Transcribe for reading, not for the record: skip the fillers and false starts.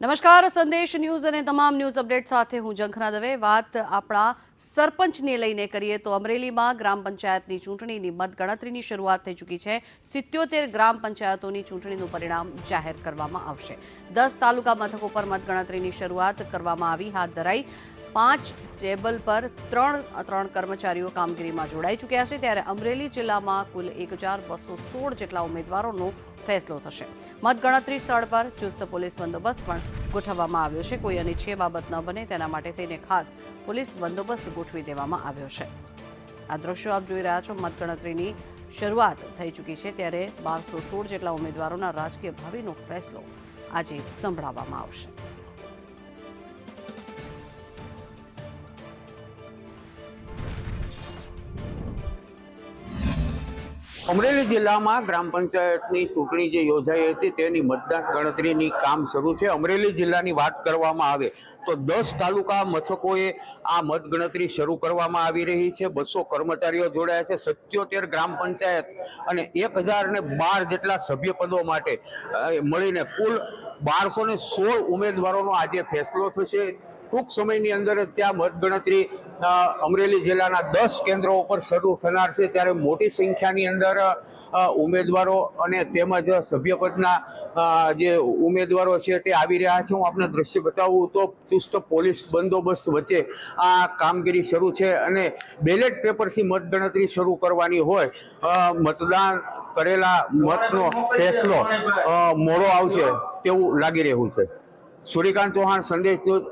નમસ્કાર, સંદેશ ન્યૂઝ અને તમામ ન્યૂઝ અપડેટ સાથે હું ઝંખના દવે। વાત આપણા સરપંચને લઈને કરીએ તો અમરેલીમાં ગ્રામ પંચાયતની ચૂંટણીની મતગણતરીની શરૂઆત થઈ ચૂકી છે। 77 ગ્રામ પંચાયતોની ચૂંટણીનું પરિણામ જાહેર કરવામાં આવશે। 10 તાલુકા મથકો પર મતગણતરીની શરૂઆત કરવામાં આવી હાથ ધરાઈ। 5 ટેબલ પર 3 કર્મચારીઓ કામગીરીમાં જોડાઈ ચૂક્યા છે, ત્યારે અમરેલી જિલ્લામાં કુલ 1216 જેટલા ઉમેદવારોનો ફેસલો થશે। મતગણતરી સ્થળ પર ચુસ્ત પોલીસ બંદોબસ્ત પણ ગોઠવવામાં આવ્યો છે। કોઈ અનિચ્છનીય બાબત ન બને તેના માટે થઈને ખાસ પોલીસ બંદોબસ્ત ગોઠવી દેવામાં આવ્યો છે। આ દ્રશ્યો આપ જોઈ રહ્યા છો। મતગણતરીની શરૂઆત થઈ ચૂકી છે, ત્યારે 1216 જેટલા ઉમેદવારોના રાજકીય ભાવિનો ફેસલો આજે સંભળાવવામાં આવશે। અમરેલી જિલ્લામાં ગ્રામ પંચાયતની ચૂંટણી જે યોજાઈ હતી તેની મતદાન ગણતરીની કામ શરૂ છે। અમરેલી જિલ્લાની વાત કરવામાં આવે તો 10 તાલુકા મથકોએ આ મતગણતરી શરૂ કરવામાં આવી રહી છે। 200 કર્મચારીઓ જોડાયા છે। 77 ગ્રામ પંચાયત અને 1012 જેટલા સભ્ય પદો માટે મળીને કુલ 1216 ઉમેદવારોનો આજે ફેસલો થશે। ટૂંક સમયની અંદર ત્યાં મતગણતરી અમરેલી જિલ્લાના 10 કેન્દ્રો ઉપર શરૂ થનાર છે, ત્યારે મોટી સંખ્યાની અંદર ઉમેદવારો અને તેમજ સભ્યપદના જે ઉમેદવારો છે તે આવી રહ્યા છે। હું આપને દ્રશ્ય બતાવું તો ચુસ્ત પોલીસ બંદોબસ્ત વચ્ચે આ કામગીરી શરૂ છે અને બેલેટ પેપરથી મતગણતરી શરૂ કરવાની હોય, મતદાન કરેલા મતનો ફેસલો મોડો આવશે તેવું લાગી રહ્યું છે। સૂર્યકાંત ચૌહાણ, સંદેશ ન્યૂઝ।